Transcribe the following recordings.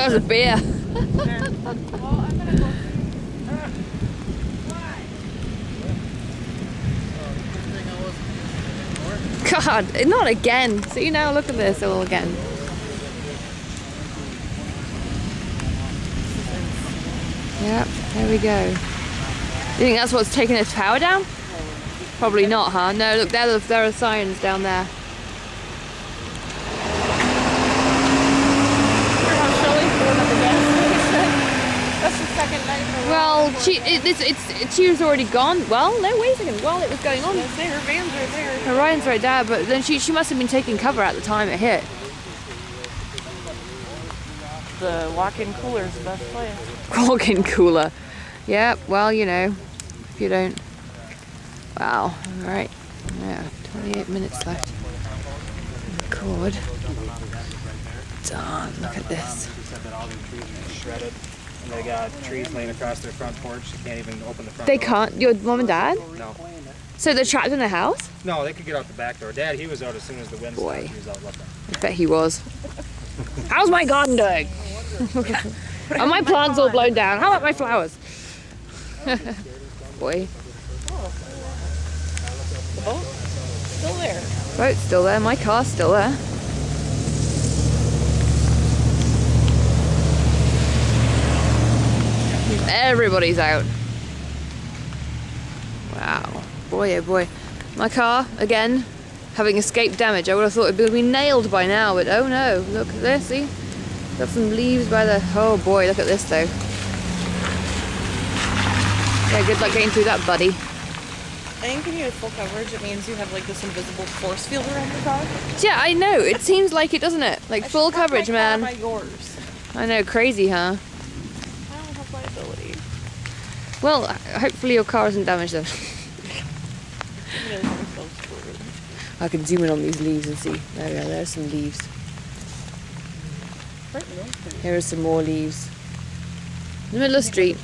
that was a beer. God, not again. See now, look at this all again. Yep, there we go. You think that's what's taking its power down? Probably not, huh? No, look, there are signs down there. That's the second night in a row. Well, she was already gone. Well, no, wait a second. While it was going on, Her van's right there. Orion's right there, but then she must have been taking cover at the time it hit. The walk-in cooler is the best place. Walk-in cooler. Yeah, well, you know, if you don't. Wow, alright. Yeah, 28 minutes left. Record. Done. Look at this. Shredded. And they got trees laying across their front porch. They can't even open the front They door. can't? Your mom and dad? No. So they're trapped in the house? No, they could get out the back door. Dad, he was out as soon as the wind Boy. stopped. He was out looking. I bet he was. How's my garden doing? Are my plants all blown down? How about my flowers? Boy. The boat? Still there. Boat's still there, my car's still there. Everybody's out. Wow. Boy, oh boy. My car, again, having escaped damage. I would have thought it would be nailed by now, but oh no. Look at this, see? Got some leaves by the... Oh boy, look at this though. Yeah, good luck getting through that, buddy. I think when you have full coverage, it means you have like this invisible force field around your car. Yeah, I know. It seems like it, doesn't it? Like full coverage, man. By yours. I know, crazy, huh? I don't have liability. Well, hopefully your car isn't damaged then. Really have myself screwed. I can zoom in on these leaves and see. There we are, there's some leaves. Here are some more leaves. In the middle of the street.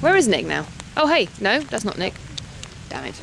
Where is Nick now? Oh, hey. No, that's not Nick. Damn it.